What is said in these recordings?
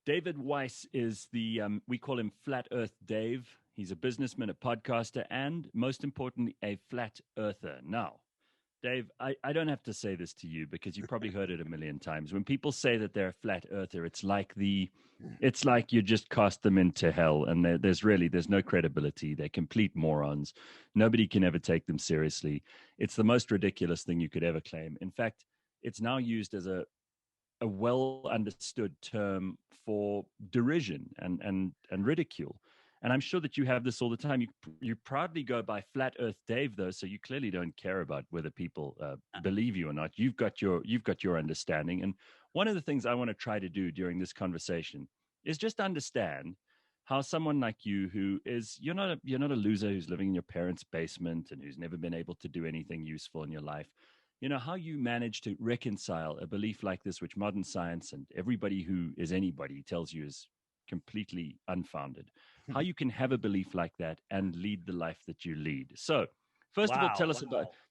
David Weiss is we call him Flat Earth Dave. He's a businessman, a podcaster, and most importantly, a flat earther. Now, Dave, I don't have to say this to you because you probably heard it a million times. When people say that they're a flat earther, it's like you just cast them into hell, and there's no credibility. They're complete morons. Nobody can ever take them seriously. It's the most ridiculous thing you could ever claim. In fact, it's now used as a well understood term for derision and ridicule. And I'm sure that you have this all the time. You proudly go by Flat Earth Dave, though, so you clearly don't care about whether people believe you or not. You've got your understanding. And one of the things I want to try to do during this conversation is just understand how someone like you, who is you're not a loser who's living in your parents' basement and who's never been able to do anything useful in your life, how you manage to reconcile a belief like this, which modern science and everybody who is anybody tells you is completely unfounded. How you can have a belief like that and lead the life that you lead. So, first of all,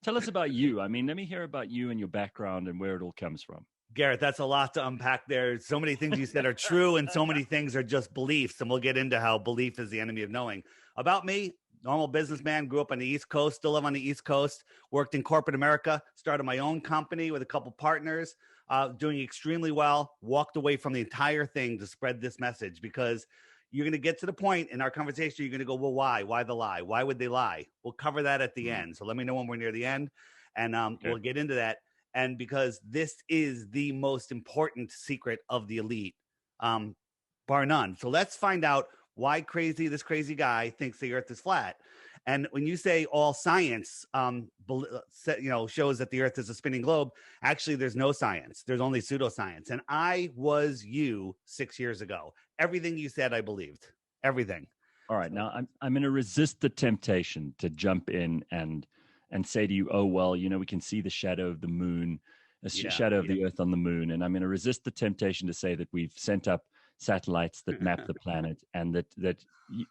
tell us about you. I mean, let me hear about you and your background and where it all comes from. Gareth, that's a lot to unpack there. So many things you said are true, and so many things are just beliefs. And we'll get into how belief is the enemy of knowing. About me, normal businessman, grew up on the East Coast, still live on the East Coast, worked in corporate America, started my own company with a couple partners, doing extremely well, walked away from the entire thing to spread this message, because you're going to get to the point in our conversation. You're going to go, well, why? Why the lie? Why would they lie? We'll cover that at the end. So let me know when we're near the end, and we'll get into that. And because this is the most important secret of the elite, bar none. So let's find out why this crazy guy thinks the earth is flat. And when you say all science, shows that the earth is a spinning globe, actually, there's no science. There's only pseudoscience. And I was you 6 years ago. Everything you said, I believed. Everything. All right. Now, I'm going to resist the temptation to jump in and say to you, oh, well, we can see the shadow of the moon, shadow of the earth on the moon. And I'm going to resist the temptation to say that we've sent up satellites that map the planet, and that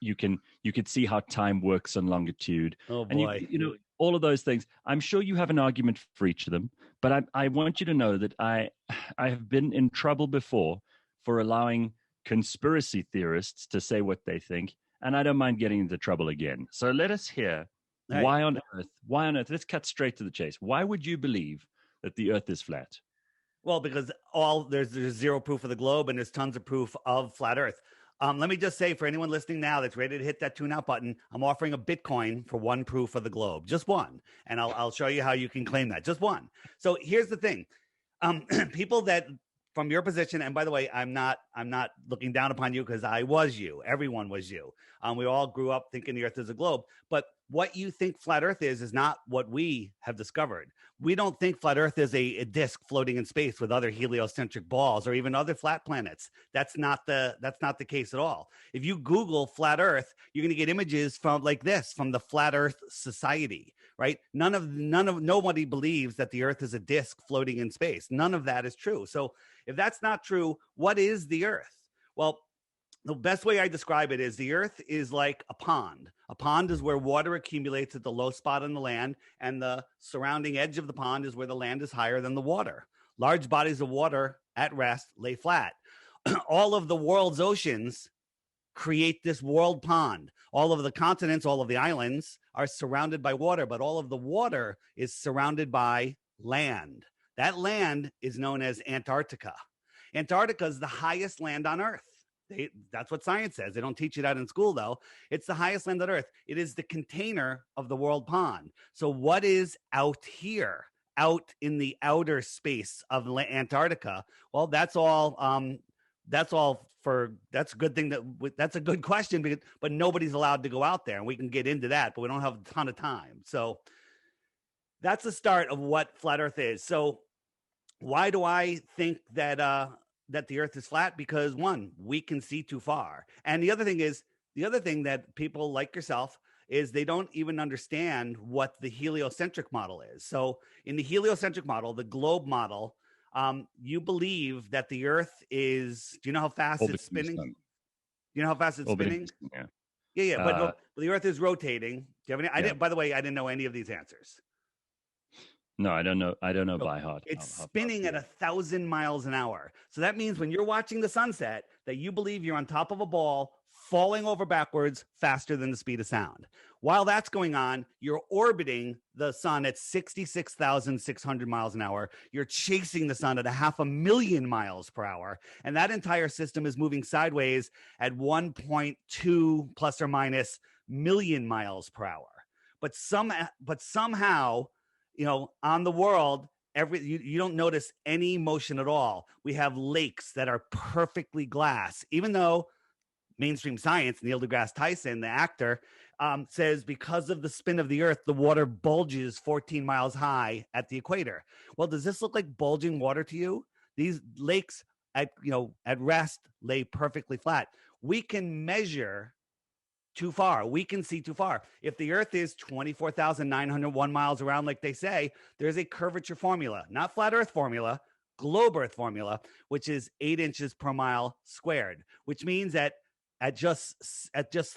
you could see how time works on longitude. Oh boy. And all of those things. I'm sure you have an argument for each of them, but I want you to know that I have been in trouble before for allowing conspiracy theorists to say what they think, and I don't mind getting into trouble again. So let us hear why on earth, let's cut straight to the chase. Why would you believe that the earth is flat? Well, because there's zero proof of the globe, and there's tons of proof of flat earth. Let me just say, for anyone listening now that's ready to hit that tune out button, I'm offering a Bitcoin for one proof of the globe, just one. And I'll show you how you can claim that, just one. So here's the thing. People that from your position, and by the way, I'm not looking down upon you, because I was you. Everyone was you. We all grew up thinking the earth is a globe, but what you think flat earth is not what we have discovered. We don't think flat earth is a disk floating in space with other heliocentric balls or even other flat planets. That's not the case at all. If you Google flat earth, you're going to get images from the Flat Earth Society, right? Nobody believes that the earth is a disk floating in space. None of that is true. So if that's not true, what is the earth? Well, the best way I describe it is the earth is like a pond. A pond is where water accumulates at the low spot on the land, and the surrounding edge of the pond is where the land is higher than the water. Large bodies of water at rest lay flat. All of the world's oceans create this world pond. All of the continents, all of the islands are surrounded by water, but all of the water is surrounded by land. That land is known as Antarctica. Antarctica is the highest land on Earth. That's what science says. They don't teach you that in school, though. It's the highest land on Earth. It is the container of the world pond. So what is out here, out in the outer space of Antarctica? Well, that's a good thing. That's a good question, but nobody's allowed to go out there, and we can get into that, but we don't have a ton of time. So that's the start of what flat Earth is. So why do I think that the earth is flat? Because one, we can see too far. And the other thing that people like yourself is they don't even understand what the heliocentric model is. So in the heliocentric model, the globe model, you believe that the earth is, do you know how fast it's spinning? Do you know how fast it's spinning? Yeah. But the earth is rotating. Do you have any? By the way, I didn't know any of these answers. No, I don't know. I don't know So by heart. it's How spinning at 1,000 miles an hour. So that means when you're watching the sunset, that you believe you're on top of a ball falling over backwards faster than the speed of sound. While that's going on, you're orbiting the sun at 66,600 miles an hour. You're chasing the sun at 500,000 miles per hour. And that entire system is moving sideways at 1.2 plus or minus million miles per hour. But somehow, on the world, you don't notice any motion at all. We have lakes that are perfectly glass, even though mainstream science, Neil deGrasse Tyson, the actor, says because of the spin of the earth, the water bulges 14 miles high at the equator. Well, does this look like bulging water to you? These lakes at rest lay perfectly flat. We can measure too far. We can see too far. If the earth is 24,901 miles around, like they say, there's a curvature formula, not flat earth formula, globe earth formula, which is 8 inches per mile squared, which means that at just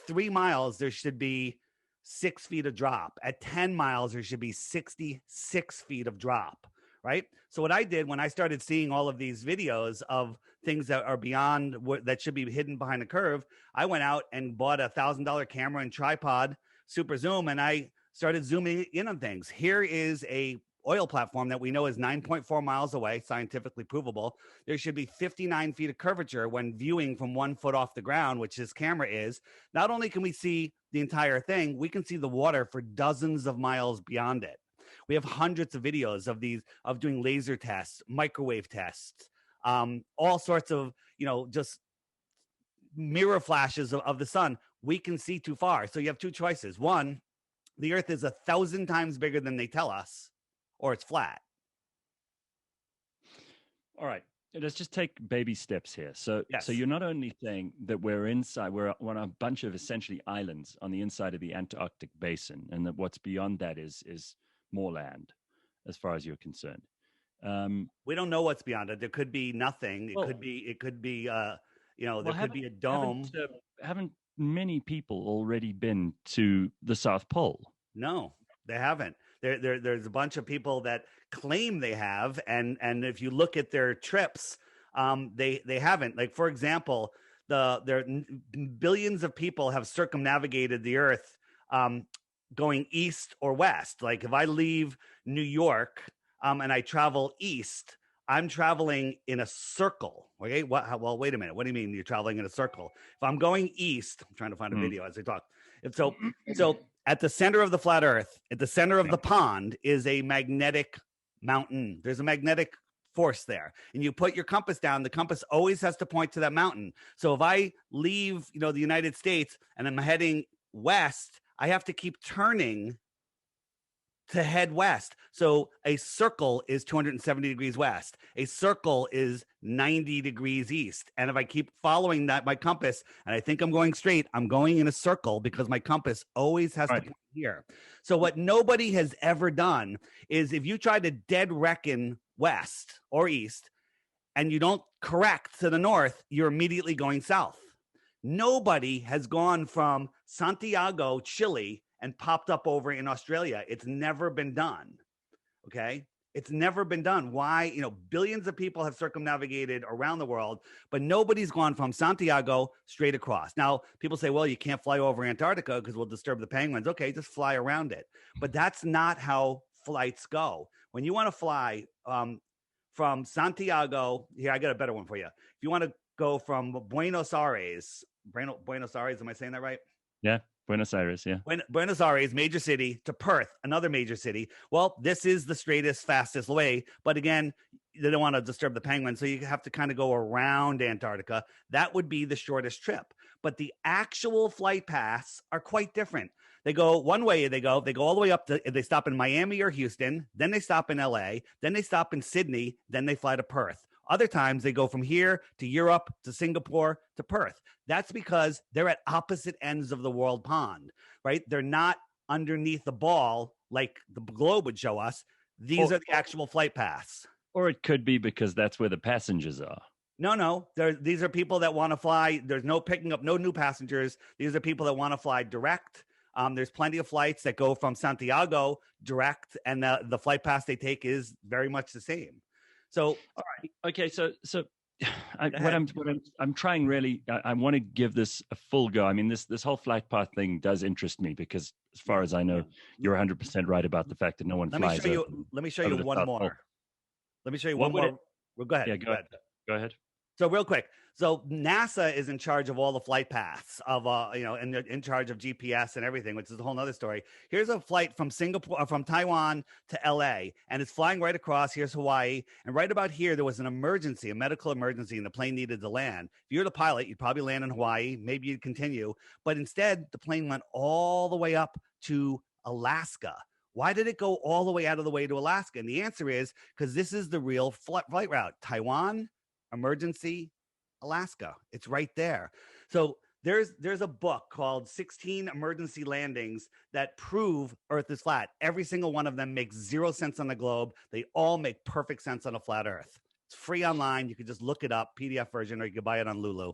3 miles, there should be 6 feet of drop. At 10 miles, there should be 66 feet of drop, right? So what I did when I started seeing all of these videos of things that are beyond that should be hidden behind a curve, I went out and bought a $1,000 camera and tripod, super zoom, and I started zooming in on things. Here is a oil platform that we know is 9.4 miles away, scientifically provable. There should be 59 feet of curvature when viewing from 1 foot off the ground, which this camera is. Not only can we see the entire thing, we can see the water for dozens of miles beyond it. We have hundreds of videos of doing laser tests, microwave tests, all sorts of, just mirror flashes of the sun. We can see too far. So you have two choices. One, the earth is 1,000 times bigger than they tell us, or it's flat. All right. Let's just take baby steps here. So, Yes. So you're not only saying that we're on a bunch of essentially islands on the inside of the Antarctic basin, and that what's beyond that is more land, as far as you're concerned. We don't know what's beyond it. There could be nothing. It could be, there could be a dome. Haven't many people already been to the South Pole? No, they haven't. There's a bunch of people that claim they have, and if you look at their trips, they haven't. Like, for example, billions of people have circumnavigated the Earth, going east or west. Like if I leave New York, and I travel east, I'm traveling in a circle. Okay. Well, wait a minute. What do you mean you're traveling in a circle? If I'm going east, I'm trying to find a video as I talk. So at the center of the flat earth, at the center of the pond is a magnetic mountain. There's a magnetic force there, and you put your compass down. The compass always has to point to that mountain. So if I leave, the United States and I'm heading west, I have to keep turning to head west. So a circle is 270 degrees west. A circle is 90 degrees east. And if I keep following my compass, and I think I'm going straight, I'm going in a circle because my compass always has to point here. So what nobody has ever done is if you try to dead reckon west or east and you don't correct to the north, you're immediately going south. Nobody has gone from Santiago, Chile, and popped up over in Australia. It's never been done. Okay. It's never been done. Why? Billions of people have circumnavigated around the world, but nobody's gone from Santiago straight across. Now, people say, well, you can't fly over Antarctica because we'll disturb the penguins. Okay, just fly around it. But that's not how flights go. When you want to fly from Santiago, here, I got a better one for you. If you want to go from Buenos Aires, am I saying that right? Yeah. Buenos Aires, yeah. Buenos Aires, major city, to Perth, another major city. Well, this is the straightest, fastest way. But again, they don't want to disturb the penguins, so you have to kind of go around Antarctica. That would be the shortest trip. But the actual flight paths are quite different. They go one way, they go all the way up to, they stop in Miami or Houston, then they stop in LA, then they stop in Sydney, then they fly to Perth. Other times they go from here to Europe to Singapore to Perth. That's because they're at opposite ends of the world pond, right? They're not underneath the ball like the globe would show us. These are the actual flight paths. Or it could be because that's where the passengers are. No. These are people that want to fly. There's no picking up, no new passengers. These are people that want to fly direct. There's plenty of flights that go from Santiago direct, and the flight path they take is very much the same. So, All right. Okay. So go ahead. I'm trying really. I want to give this a full go. I mean, this whole flight path thing does interest me because, as far as I know, you're 100% right about the fact that no one Let me flies. show you. Let me show you one more. Let me show you What one would more. Well, go ahead. Yeah, go ahead. So real quick, so NASA is in charge of all the flight paths of, and they're in charge of GPS and everything, which is a whole nother story. Here's a flight from Singapore, from Taiwan to LA, and it's flying right across. Here's Hawaii. And right about here, there was an emergency, a medical emergency, and the plane needed to land. If you're the pilot, you'd probably land in Hawaii. Maybe you'd continue. But instead, the plane went all the way up to Alaska. Why did it go all the way out of the way to Alaska? And the answer is because this is the real flight route. Taiwan, emergency, Alaska. It's right there. So there's a book called 16 Emergency Landings that prove Earth is flat. Every single one of them makes zero sense on the globe. They all make perfect sense on a flat Earth. It's free online. You can just look it up, PDF version, or you can buy it on Lulu.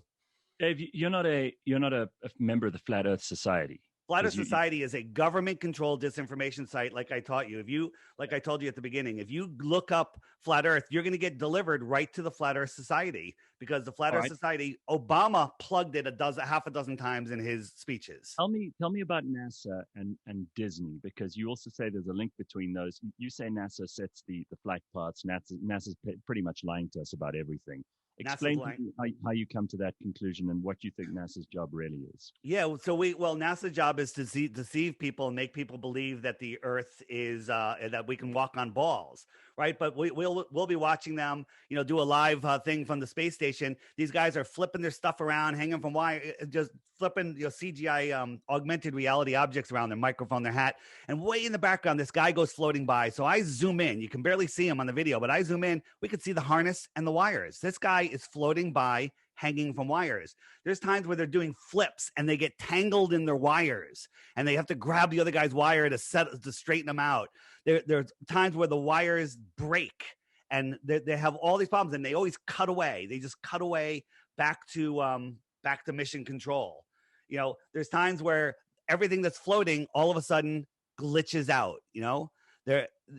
Dave, you're not a member of the Flat Earth Society. Flat Earth Society is a government-controlled disinformation site, like I taught you. Like I told you at the beginning, if you look up Flat Earth, you're going to get delivered right to the Flat Earth Society, because the Flat Earth Society, Obama plugged it half a dozen times in his speeches. Tell me about NASA and Disney, because you also say there's a link between those. You say NASA sets the flight paths. NASA's pretty much lying to us about everything. Explain to me how you come to that conclusion and what you think NASA's job really is. Yeah, so NASA's job is to deceive people and make people believe that the Earth is that we can walk on balls, right? But we'll be watching them, do a live thing from the space station. These guys are flipping their stuff around, hanging from wire, just flipping CGI augmented reality objects around their microphone, their hat, and way in the background, this guy goes floating by. So I zoom in. You can barely see him on the video, but I zoom in. We could see the harness and the wires. This guy is floating by, hanging from wires. There's times where they're doing flips and they get tangled in their wires, and they have to grab the other guy's wire to straighten them out. There's times where the wires break, and they have all these problems, and they always cut away. They just cut away back to mission control. There's times where everything that's floating all of a sudden glitches out.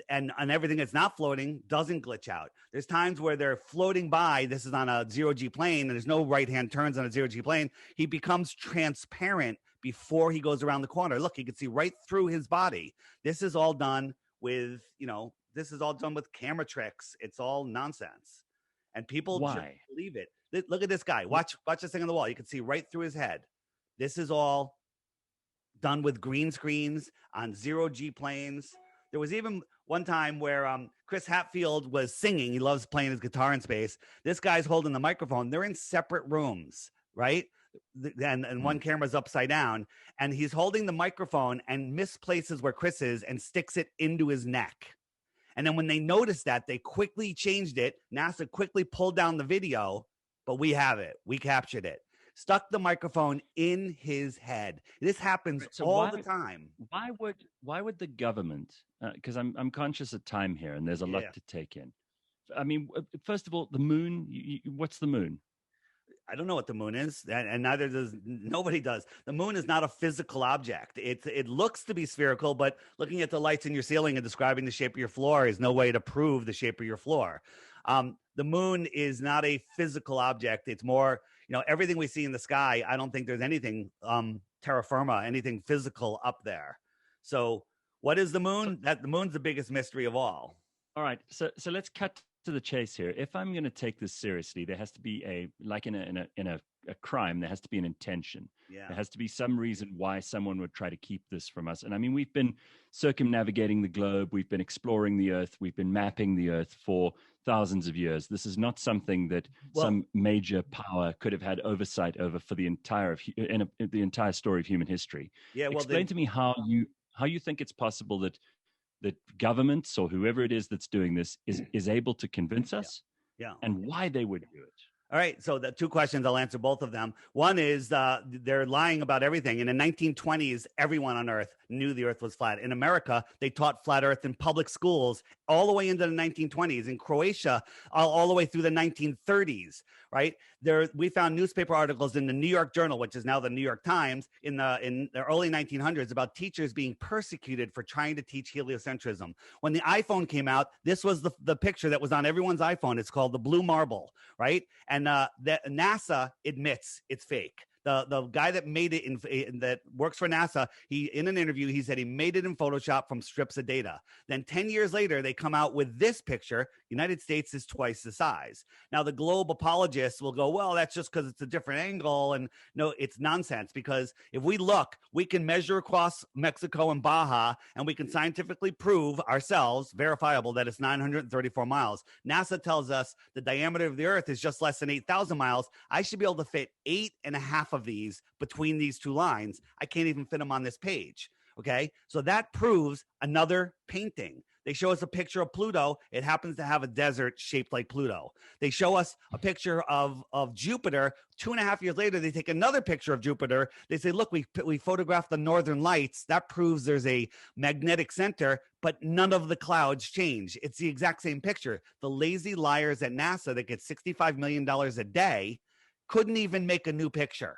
And everything that's not floating doesn't glitch out. There's times where they're floating by. This is on a zero-G plane, and there's no right-hand turns on a zero-G plane. He becomes transparent before he goes around the corner. Look, you can see right through his body. This is all done with, camera tricks. It's all nonsense. And people just believe it. Look at this guy. Watch this thing on the wall. You can see right through his head. This is all done with green screens on zero-G planes. There was even one time where Chris Hatfield was singing. He loves playing his guitar in space. This guy's holding the microphone. They're in separate rooms, right? And one camera's upside down. And he's holding the microphone and misplaces where Chris is and sticks it into his neck. And then when they noticed that, they quickly changed it. NASA quickly pulled down the video, but we have it. We captured it. Stuck the microphone in his head. This happens all the time. Why would the government? Because I'm conscious of time here, and there's a lot to take in. I mean, first of all, the moon. What's the moon? I don't know what the moon is, and neither does nobody does. The moon is not a physical object. It looks to be spherical, but looking at the lights in your ceiling and describing the shape of your floor is no way to prove the shape of your floor. The moon is not a physical object. It's more, everything we see in the sky. I don't think there's anything terra firma, anything physical up there. So what is the moon? The moon's the biggest mystery of all. All right. So let's cut to the chase here. If I'm going to take this seriously, there has to be in a crime, there has to be an intention. Yeah. There has to be some reason why someone would try to keep this from us. And I mean, we've been circumnavigating the globe. We've been exploring the Earth. We've been mapping the Earth for thousands of years. This is not something that some major power could have had oversight over for the entire story of human history. Yeah. Well, explain to me how you think it's possible that governments or whoever it is that's doing this is able to convince us, and why they would do it. All right, so the two questions, I'll answer both of them. One is they're lying about everything. In the 1920s, everyone on Earth knew the Earth was flat. In America, they taught flat Earth in public schools all the way into the 1920s. In Croatia, all the way through the 1930s, right? we found newspaper articles in the New York Journal, which is now the New York Times, in the early 1900s about teachers being persecuted for trying to teach heliocentrism. When the iPhone came out, this was the picture that was on everyone's iPhone. It's called the blue marble, right? And that NASA admits it's fake. The guy that made it that works for NASA, in an interview, he said he made it in Photoshop from strips of data. Then 10 years later, they come out with this picture. United States is twice the size. Now, the globe apologists will go, well, that's just because it's a different angle. And no, it's nonsense, because if we look, we can measure across Mexico and Baja, and we can scientifically prove ourselves, verifiable, that it's 934 miles. NASA tells us the diameter of the Earth is just less than 8,000 miles. I should be able to fit 8.5 of these between these two lines. I can't even fit them on this page. Okay. So that proves another painting. They show us a picture of Pluto. It happens to have a desert shaped like Pluto. They show us a picture of Jupiter. 2.5 years later, they take another picture of Jupiter. They say, look, we photographed the northern lights. That proves there's a magnetic center, but none of the clouds change. It's the exact same picture. The lazy liars at NASA that get $65 million a day couldn't even make a new picture.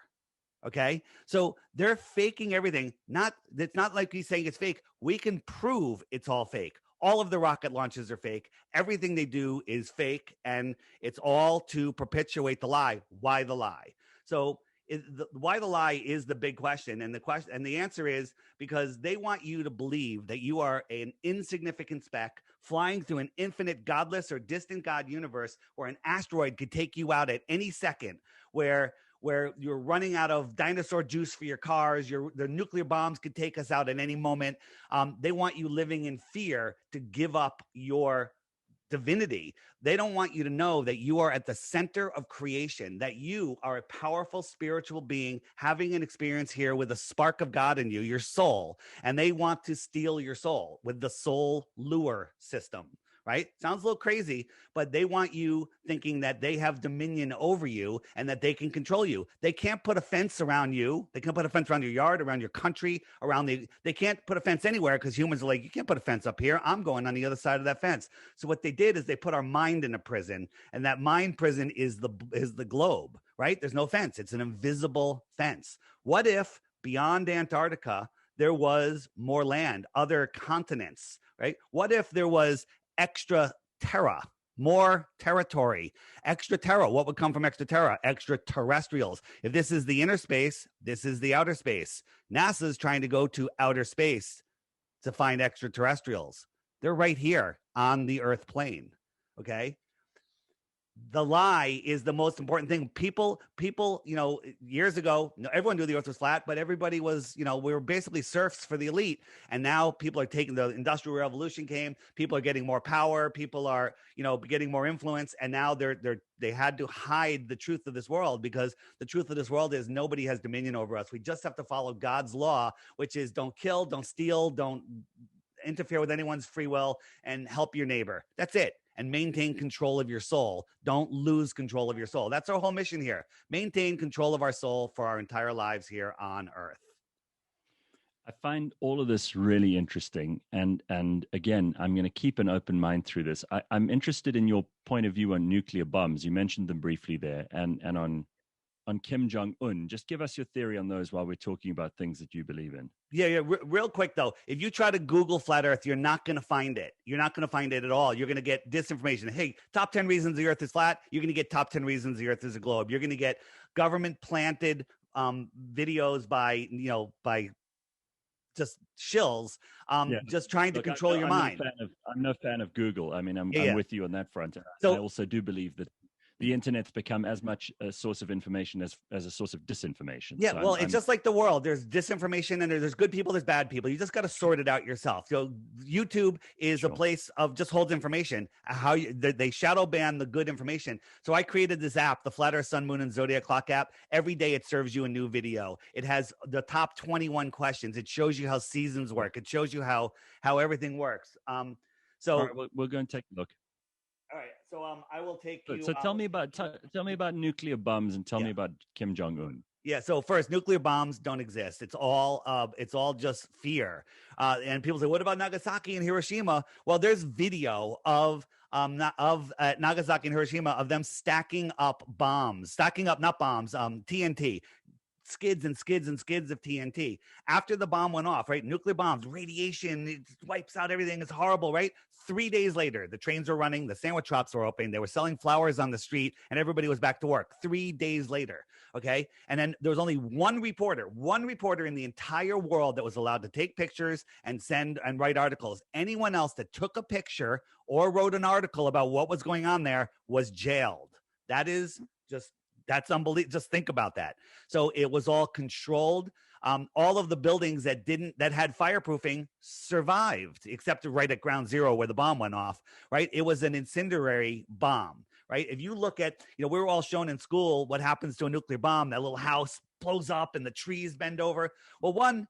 Okay. So they're faking everything. It's not like he's saying it's fake. We can prove it's all fake. All of the rocket launches are fake. Everything they do is fake. And it's all to perpetuate the lie. Why the lie? So why the lie is the big question. And the answer is because they want you to believe that you are an insignificant speck flying through an infinite, godless, or distant God universe where an asteroid could take you out at any second, where you're running out of dinosaur juice for your cars, the nuclear bombs could take us out at any moment. They want you living in fear to give up your divinity. They don't want you to know that you are at the center of creation, that you are a powerful spiritual being having an experience here with a spark of God in you, your soul. And they want to steal your soul with the soul lure system. Right? Sounds a little crazy, but they want you thinking that they have dominion over you and that they can control you. They can't put a fence around you. They can't put a fence around your yard, around your country, they can't put a fence anywhere, because humans are like, you can't put a fence up here. I'm going on the other side of that fence. So what they did is they put our mind in a prison, and that mind prison is the globe, right? There's no fence. It's an invisible fence. What if beyond Antarctica, there was more land, other continents, right? What if there was extra terra, more territory? Extra terra, what would come from extra terra? Extraterrestrials. If this is the inner space, this is the outer space. NASA's trying to go to outer space to find extraterrestrials. They're right here on the Earth plane. Okay. The lie is the most important thing. People, years ago, everyone knew the Earth was flat, but everybody was, we were basically serfs for the elite. And now people are taking the Industrial Revolution came. People are getting more power. People are, getting more influence. And now they had to hide the truth of this world, because the truth of this world is nobody has dominion over us. We just have to follow God's law, which is don't kill, don't steal, don't interfere with anyone's free will, and help your neighbor. That's it. And maintain control of your soul. Don't lose control of your soul. That's our whole mission here. Maintain control of our soul for our entire lives here on Earth. I find all of this really interesting. And again, I'm going to keep an open mind through this. I'm interested in your point of view on nuclear bombs. You mentioned them briefly there, and on Kim Jong-un. Just give us your theory on those while we're talking about things that you believe in. Yeah. Real quick, though, if you try to Google flat Earth, you're not going to find it. You're not going to find it at all. You're going to get disinformation. Hey, top 10 reasons the Earth is flat. You're going to get top 10 reasons the Earth is a globe. You're going to get government planted videos by just shills, just trying to control your mind. I'm no fan of Google. I mean, I'm with you on that front. So, I also do believe that the internet's become as much a source of information as a source of disinformation. Yeah, so it's just like the world. There's disinformation and there's good people, there's bad people. You just got to sort it out yourself. So YouTube is a place of just holds information. They shadow ban the good information. So I created this app, the Flat Earth, Sun, Moon, and Zodiac Clock app. Every day it serves you a new video. It has the top 21 questions. It shows you how seasons work. It shows you how everything works. So all right, we're going to take a look. All right, so I will take you. So tell me about nuclear bombs and tell me about Kim Jong-un. Yeah. So first, nuclear bombs don't exist. It's all just fear. And people say, what about Nagasaki and Hiroshima? Well, there's video of Nagasaki and Hiroshima, of them stacking up bombs, not bombs, TNT, skids and skids and skids of TNT. After the bomb went off, right? Nuclear bombs, radiation, it wipes out everything. It's horrible, right? 3 days later, the trains were running, the sandwich shops were open, they were selling flowers on the street, and everybody was back to work 3 days later. Okay. And then there was only one reporter in the entire world that was allowed to take pictures and send and write articles. Anyone else that took a picture or wrote an article about what was going on there was jailed. That's unbelievable. Just think about that. So it was all controlled. All of the buildings that had fireproofing survived, except right at ground zero where the bomb went off, right? It was an incendiary bomb, right? If you look at, we were all shown in school what happens to a nuclear bomb. That little house blows up and the trees bend over. Well,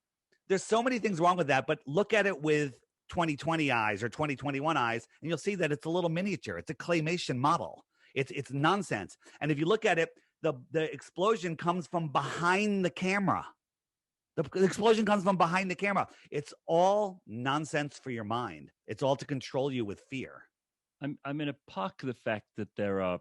there's so many things wrong with that, but look at it with 2020 eyes or 2021 eyes, and you'll see that it's a little miniature. It's a claymation model. It's nonsense. And if you look at it, the explosion comes from behind the camera. The explosion comes from behind the camera. It's all nonsense for your mind. It's all to control you with fear. I'm going to park the fact that there are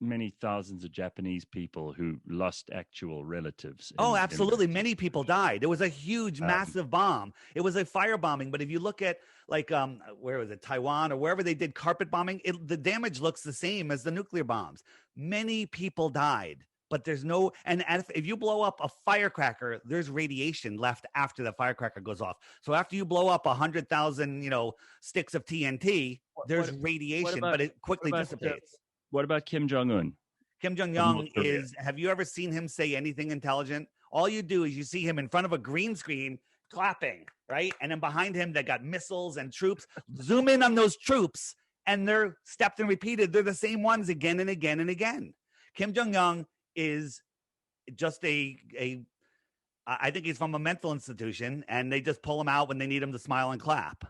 many thousands of Japanese people who lost actual relatives. Absolutely. Many people died. It was a huge, massive bomb. It was a firebombing. But if you look at where was it, Taiwan or wherever they did carpet bombing, the damage looks the same as the nuclear bombs. Many people died, but there's no, and if you blow up a firecracker, there's radiation left after the firecracker goes off. So after you blow up 100,000, sticks of TNT, there's radiation, but it quickly dissipates. What about Kim Jong-un? Kim Jong-un have you ever seen him say anything intelligent? All you do is you see him in front of a green screen clapping, right? And then behind him, they got missiles and troops. Zoom in on those troops, and they're stepped and repeated. They're the same ones again and again and again. Kim Jong-un is just I think he's from a mental institution, and they just pull him out when they need him to smile and clap.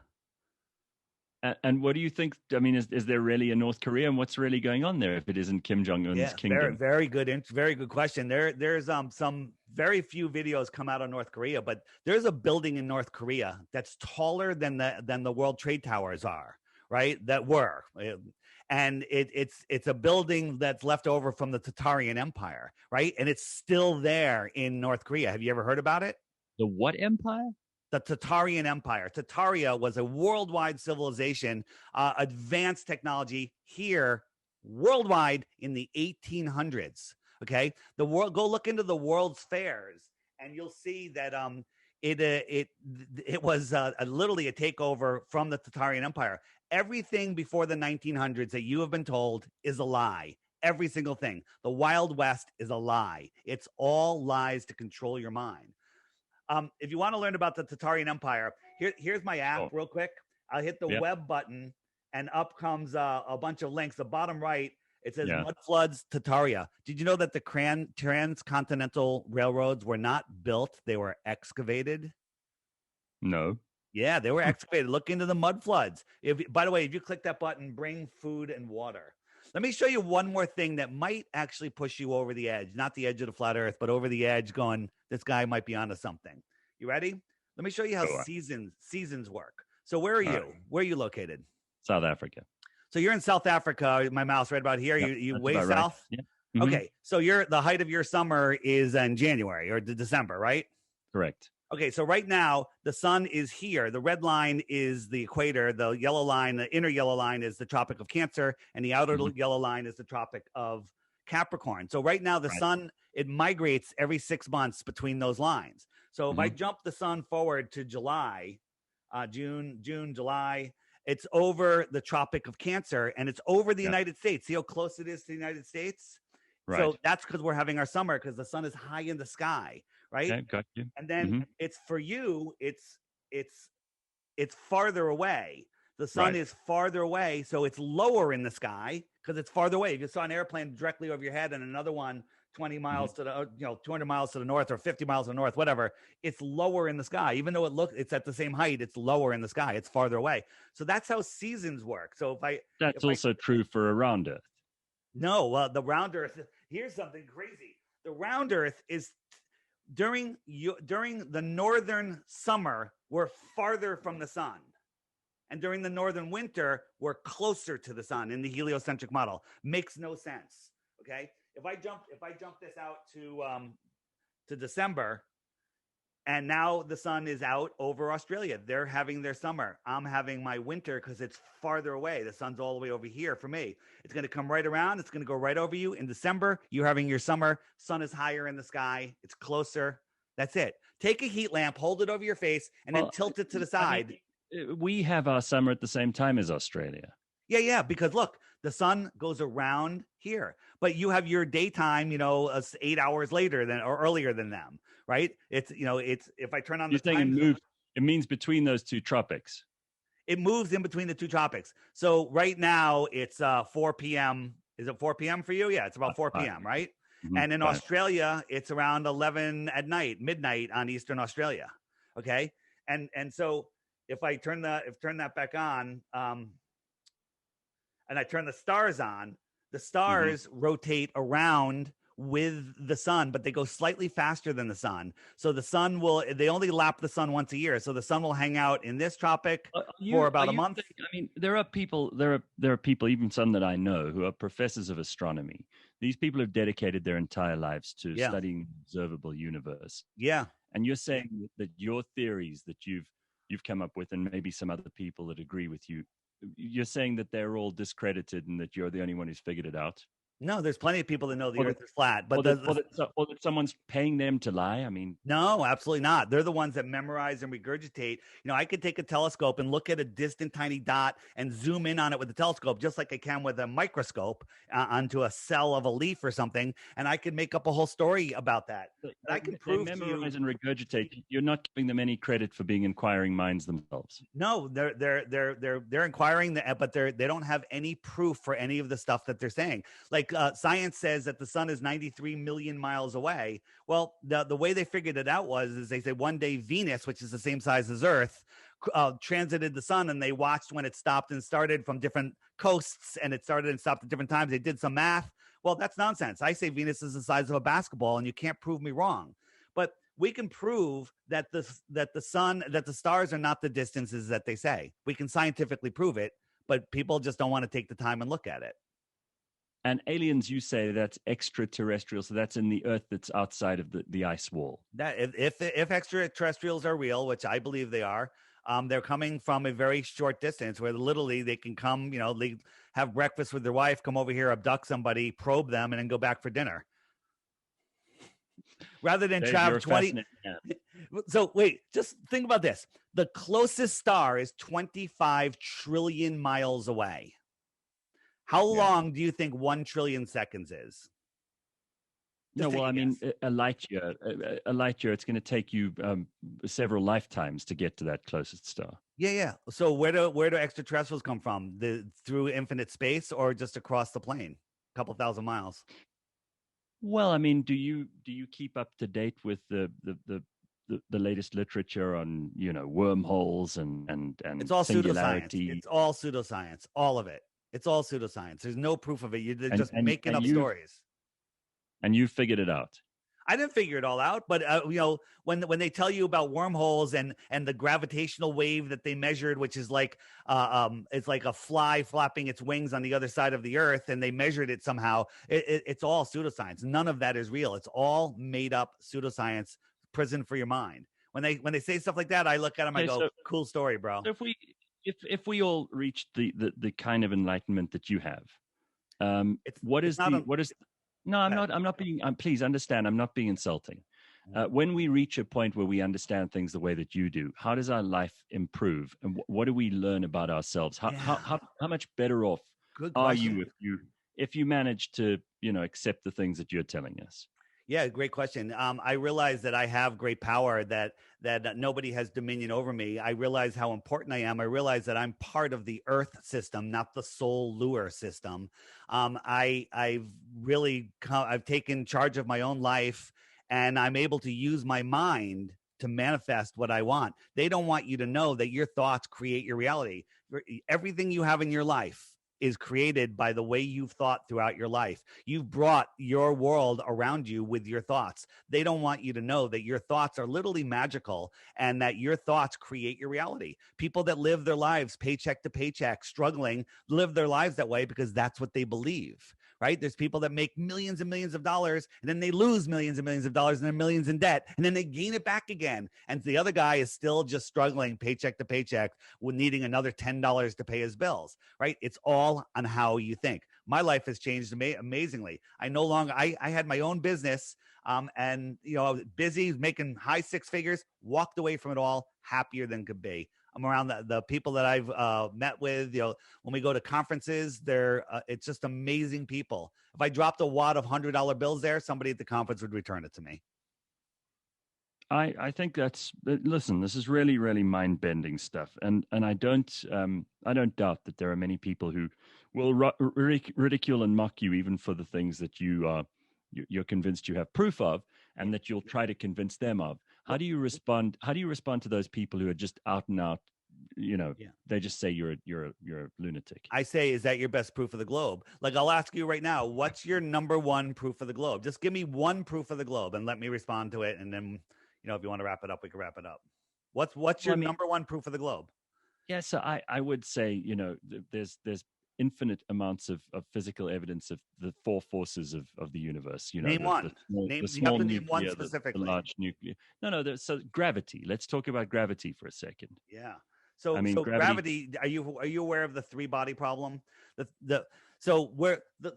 And what do you think? I mean, is there really a North Korea, and what's really going on there if it isn't Kim Jong-un's kingdom? Very good question. There's some very few videos come out of North Korea, but there's a building in North Korea that's taller than the World Trade Towers are, right? And it's a building that's left over from the Tatarian Empire, right? And it's still there in North Korea. Have you ever heard about it? The what empire? The Tatarian Empire. Tataria was a worldwide civilization, advanced technology here worldwide in the 1800s. Okay, go look into the world's fairs, and you'll see that it was literally a takeover from the Tatarian Empire. Everything before the 1900s that you have been told is a lie. Every single thing. The Wild West is a lie. It's all lies to control your mind. If you want to learn about the Tatarian Empire, here's my app real quick. I'll hit the web button, and up comes a bunch of links. The bottom right, it says Mud Floods Tataria. Did you know that the transcontinental railroads were not built? They were excavated. No. Yeah, they were excavated. Look into the mud floods. By the way, if you click that button, bring food and water. Let me show you one more thing that might actually push you over the edge. Not the edge of the flat earth, but over the edge going, this guy might be onto something. You ready? Let me show you how seasons work. So where are you? Right. Where are you located? South Africa. So you're in South Africa. My mouse right about here. Yep, you way south? Right. Yeah. Mm-hmm. Okay. So the height of your summer is in January or December, right? Correct. Okay, so right now the sun is here. The red line is the equator. The yellow line, the inner yellow line, is the Tropic of Cancer, and the outer yellow line is the Tropic of Capricorn. So right now the sun, it migrates every 6 months between those lines. So if I jump the sun forward to July, June, July, it's over the Tropic of Cancer, and it's over the United States. See how close it is to the United States? Right. So that's because we're having our summer, because the sun is high in the sky. Right. Okay, got you. And then it's for you. It's farther away. The sun is farther away, so it's lower in the sky because it's farther away. If you saw an airplane directly over your head and another one 20 miles to the 200 miles to the north or 50 miles to the north, whatever, it's lower in the sky. Even though it's at the same height, it's lower in the sky. It's farther away. So that's how seasons work. So that's also true for a round Earth. No, the round Earth. Here's something crazy. The round Earth is. During the northern summer, we're farther from the sun. And during the northern winter, we're closer to the sun in the heliocentric model. Makes no sense. Okay. If I jump this out to December, and now the sun is out over Australia. They're having their summer. I'm having my winter because it's farther away. The sun's all the way over here for me. It's going to come right around. It's going to go right over you. In December, you're having your summer. Sun is higher in the sky. It's closer. That's it. Take a heat lamp, hold it over your face, and then tilt it to the side. We have our summer at the same time as Australia. Yeah, because look, the sun goes around here, but you have your daytime, 8 hours later than or earlier than them, right? It's if I turn on You're the saying time, it means between those two tropics. it moves in between the two tropics. So right now it's 4 p.m. Is it 4 p.m. for you? Yeah, it's about 4 p.m., right? Mm-hmm. And in Australia, it's around 11 at night, midnight on Eastern Australia. Okay. And so if I turn that back on, and I turn the stars on, the stars rotate around with the sun, but they go slightly faster than the sun. So the sun they only lap the sun once a year. So the sun will hang out in this tropic for about a month. There are people, even some that I know, who are professors of astronomy. These people have dedicated their entire lives to studying the observable universe. Yeah. And you're saying that your theories that you've come up with, and maybe some other people that agree with you, you're saying that they're all discredited and that you're the only one who's figured it out? No, there's plenty of people that know the Earth is flat, but that someone's paying them to lie. I mean, no, absolutely not. They're the ones that memorize and regurgitate. I could take a telescope and look at a distant tiny dot and zoom in on it with the telescope, just like I can with a microscope onto a cell of a leaf or something, and I could make up a whole story about that. I can prove they memorize and regurgitate. You're not giving them any credit for being inquiring minds themselves. No, they're inquiring, but they don't have any proof for any of the stuff that they're saying. Like science says that the sun is 93 million miles away. Well, the way they figured it out is they said one day Venus, which is the same size as Earth, transited the sun, and they watched when it stopped and started from different coasts, and it started and stopped at different times. They did some math. Well, that's nonsense. I say Venus is the size of a basketball, and you can't prove me wrong. But we can prove that the stars are not the distances that they say. We can scientifically prove it, but people just don't want to take the time and look at it. And aliens, you say that's extraterrestrial, so that's in the Earth that's outside of the ice wall. That if extraterrestrials are real, which I believe they are, they're coming from a very short distance where literally they can come, they have breakfast with their wife, come over here, abduct somebody, probe them, and then go back for dinner. Rather than travel 20. So wait, just think about this. The closest star is 25 trillion miles away. How long do you think 1 trillion seconds is? No, well, I mean, a light year, it's going to take you several lifetimes to get to that closest star. Yeah. So where do extraterrestrials come from? Through infinite space or just across the plane, a couple thousand miles? Well, I mean, do you keep up to date with the latest literature on wormholes and it's all singularity? Pseudoscience. It's all pseudoscience. All of it. It's all pseudoscience. There's no proof of it. You're just making up stories. And you figured it out. I didn't figure it all out, but when they tell you about wormholes and the gravitational wave that they measured, which is like it's like a fly flapping its wings on the other side of the Earth, and they measured it somehow. It's all pseudoscience. None of that is real. It's all made up pseudoscience. Prison for your mind. When they say stuff like that, I look at them. I go, "Cool story, bro." So if we all reached the kind of enlightenment that you have, I'm not being, please understand, I'm not being insulting. When we reach a point where we understand things the way that you do, how does our life improve? And what do we learn about ourselves? How much better off are you if you manage to, accept the things that you're telling us? Yeah, great question. I realize that I have great power, that nobody has dominion over me. I realize how important I am. I realize that I'm part of the Earth system, not the soul lure system. I've taken charge of my own life, and I'm able to use my mind to manifest what I want. They don't want you to know that your thoughts create your reality. Everything you have in your life is created by the way you've thought throughout your life. You've brought your world around you with your thoughts. They don't want you to know that your thoughts are literally magical and that your thoughts create your reality. People that live their lives paycheck to paycheck, struggling, live their lives that way because that's what they believe. Right? There's people that make millions and millions of dollars, and then they lose millions and millions of dollars, and they're millions in debt, and then they gain it back again. And the other guy is still just struggling paycheck to paycheck with needing another $10 to pay his bills. Right? It's all on how you think. My life has changed amazingly. I had my own business, and I was busy making high six figures, walked away from it all, happier than could be. I'm around the people that I've met with. When we go to conferences, it's just amazing people. If I dropped a wad of $100 bills there, somebody at the conference would return it to me. I think listen, this is really, really mind bending stuff. And I don't doubt that there are many people who will ridicule and mock you even for the things that you're convinced you have proof of, and that you'll try to convince them of. How do you respond? How do you respond to those people who are just out and out? They just say you're a lunatic. I say, is that your best proof of the globe? Like, I'll ask you right now, what's your number one proof of the globe? Just give me one proof of the globe and let me respond to it. And then, if you want to wrap it up, we can wrap it up. What's your number one proof of the globe? Yeah, so I would say, there's infinite amounts of physical evidence of the four forces of the universe. Name one. The small you have to nuclear, name one specifically. the large nuclear. No. So gravity. Let's talk about gravity for a second. Yeah. So gravity. Are you aware of the three body problem? So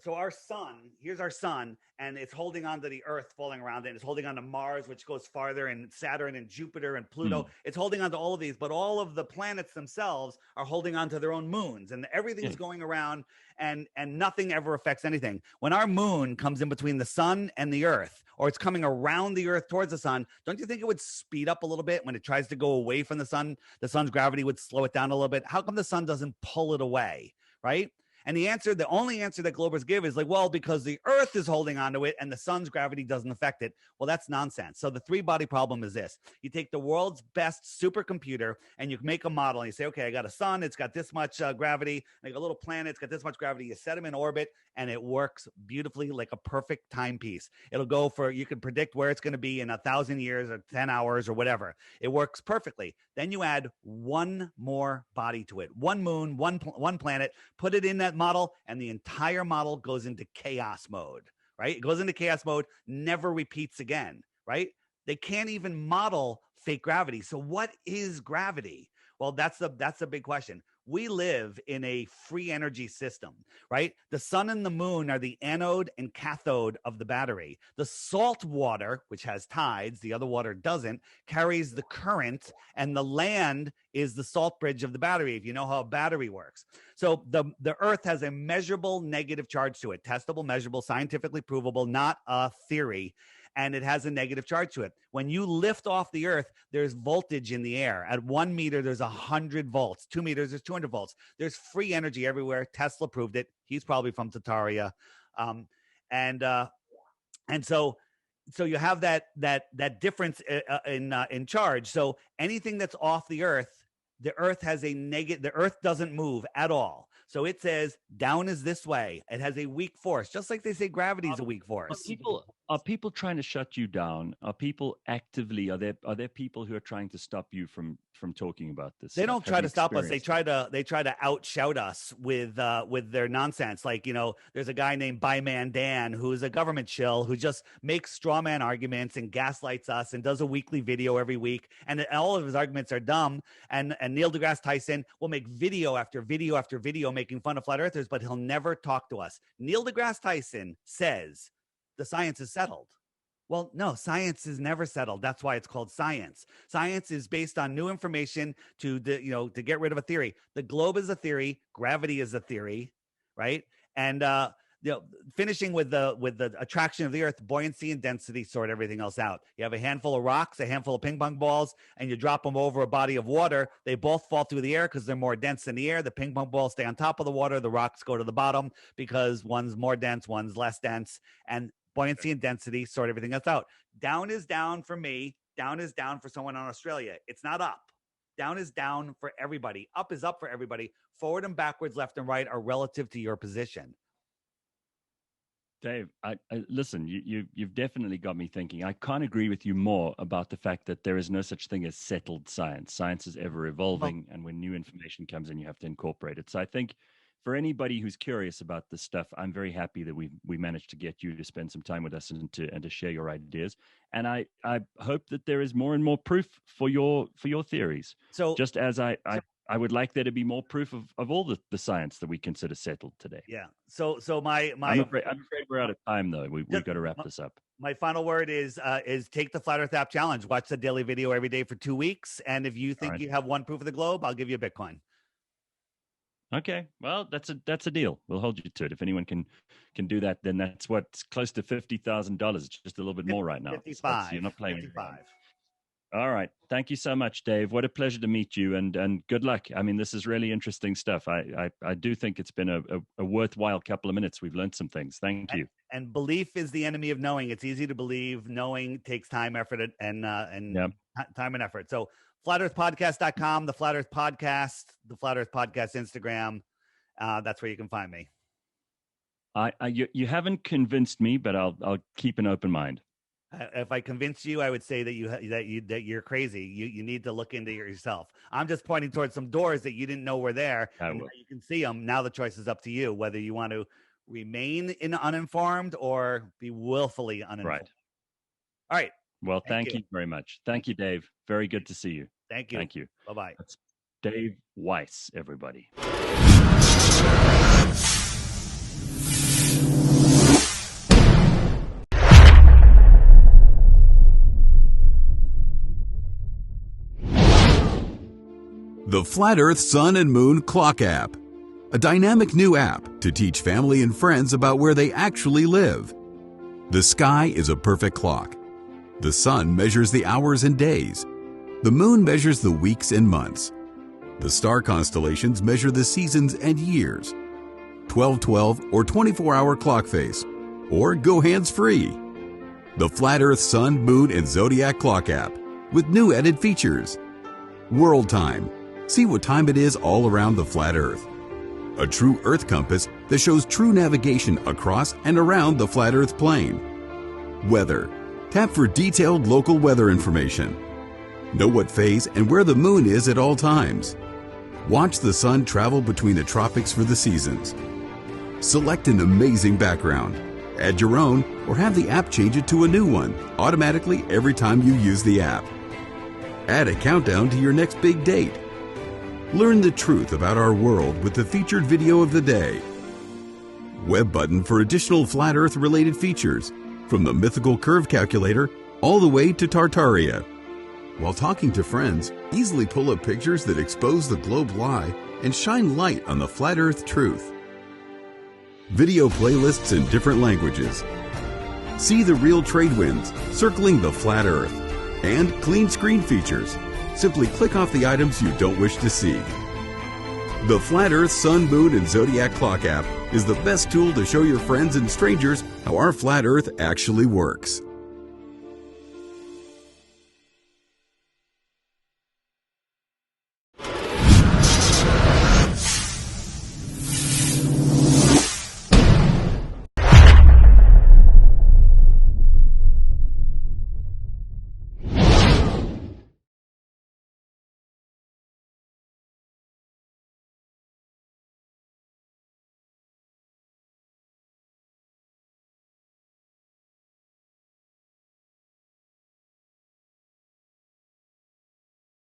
our sun, here's our sun, and it's holding on to the Earth falling around it. And it's holding on to Mars, which goes farther, and Saturn and Jupiter and Pluto. It's holding on to all of these, but all of the planets themselves are holding on to their own moons, and everything's going around, and nothing ever affects anything. When our moon comes in between the sun and the Earth, or it's coming around the Earth towards the sun, don't you think it would speed up a little bit when it tries to go away from the sun? The sun's gravity would slow it down a little bit. How come the sun doesn't pull it away, right? And the only answer that Globers give is like, well, because the Earth is holding onto it and the sun's gravity doesn't affect it. Well, that's nonsense. So the three body problem is this. You take the world's best supercomputer and you make a model and you say, okay, I got a sun. It's got this much gravity. Like a little planet. It's got this much gravity. You set them in orbit and it works beautifully like a perfect timepiece. You can predict where it's going to be in 1,000 years or 10 hours or whatever. It works perfectly. Then you add one more body to it, one moon, one planet, put it in that model, and the entire model goes into chaos mode, right? It goes into chaos mode, never repeats again, right? They can't even model fake gravity. So what is gravity? Well, that's the big question. We live in a free energy system, right? The sun and the moon are the anode and cathode of the battery. The salt water, which has tides, the other water doesn't, carries the current, and the land is the salt bridge of the battery, if you know how a battery works. So the Earth has a measurable negative charge to it, testable, measurable, scientifically provable, not a theory. And it has a negative charge to it. When you lift off the Earth, there's voltage in the air. At 1 meter, there's 100 volts. 2 meters, there's 200 volts. There's free energy everywhere. Tesla proved it. He's probably from Tataria. And so you have that difference in charge. So anything that's off the Earth has a negative. The Earth doesn't move at all. So it says down is this way. It has a weak force, just like they say gravity is a weak force. Are people trying to shut you down? Are people actively? Are there people who are trying to stop you from talking about this? They don't try to stop us. They try to outshout us with their nonsense. Like, there's a guy named Byman Dan who's a government shill who just makes straw man arguments and gaslights us and does a weekly video every week. And all of his arguments are dumb. And Neil deGrasse Tyson will make video after video after video making fun of flat earthers, but he'll never talk to us. Neil deGrasse Tyson says the science is settled. Well, no, science is never settled. That's why it's called science. Science is based on new information to get rid of a theory. The globe is a theory. Gravity is a theory, right? And finishing with the attraction of the Earth, buoyancy and density sort everything else out. You have a handful of rocks, a handful of ping pong balls, and you drop them over a body of water. They both fall through the air because they're more dense than the air. The ping pong balls stay on top of the water. The rocks go to the bottom because one's more dense, one's less dense. And buoyancy and density sort everything else out. Down is down for me. Down is down for someone in Australia. It's not up. Down is down for everybody. Up is up for everybody. Forward and backwards, left and right are relative to your position. Dave, listen, you've definitely got me thinking. I can't agree with you more about the fact that there is no such thing as settled science. Science is ever evolving, and when new information comes in, you have to incorporate it. So I think for anybody who's curious about this stuff, I'm very happy that we managed to get you to spend some time with us and to share your ideas. And I hope that there is more and more proof for your theories. So just as I would like there to be more proof of all the science that we consider settled today. Yeah. So my I'm afraid we're out of time, though. We've got to wrap this up. My final word is take the Flat Earth app challenge. Watch the daily video every day for 2 weeks. And if you think you have one proof of the globe, I'll give you a Bitcoin. Okay. Well, that's a deal. We'll hold you to it. If anyone can do that, then that's what's close to $50,000. Just a little bit more right now. 55. So you're not playing 55. All right. Thank you so much, Dave. What a pleasure to meet you, and good luck. I mean, this is really interesting stuff. I do think it's been a worthwhile couple of minutes. We've learned some things. Thank you. And belief is the enemy of knowing. It's easy to believe. Knowing takes time, effort, and time and effort. So flatearthpodcast.com, the Flat Earth Podcast, the Flat Earth Podcast Instagram. That's where you can find me. You haven't convinced me, but I'll keep an open mind. If I convince you, I would say that you're crazy. You need to look into yourself. I'm just pointing towards some doors that you didn't know were there. And you can see them. Now the choice is up to you, whether you want to remain uninformed or be willfully uninformed. Right. All right. Well, thank you very much. Thank you, Dave. Very good to see you. Thank you. Thank you. Bye-bye. That's Dave Weiss, everybody. The Flat Earth Sun and Moon Clock App, a dynamic new app to teach family and friends about where they actually live. The sky is a perfect clock. The sun measures the hours and days. The moon measures the weeks and months. The star constellations measure the seasons and years. 12/12 or 24-hour clock face, or go hands-free. The Flat Earth Sun, Moon, and Zodiac Clock App with new added features. World Time. See what time it is all around the flat Earth. A true Earth compass that shows true navigation across and around the flat Earth plane. Weather. Tap for detailed local weather information. Know what phase and where the moon is at all times. Watch the sun travel between the tropics for the seasons. Select an amazing background. Add your own or have the app change it to a new one automatically every time you use the app. Add a countdown to your next big date. Learn the truth about our world with the featured video of the day. Web button for additional flat Earth related features, from the mythical curve calculator all the way to Tartaria. While talking to friends, easily pull up pictures that expose the globe lie and shine light on the flat Earth truth. Video playlists in different languages. See the real trade winds circling the flat Earth, and clean screen features. Simply click off the items you don't wish to see. The Flat Earth Sun, Moon, and Zodiac Clock app is the best tool to show your friends and strangers how our flat Earth actually works.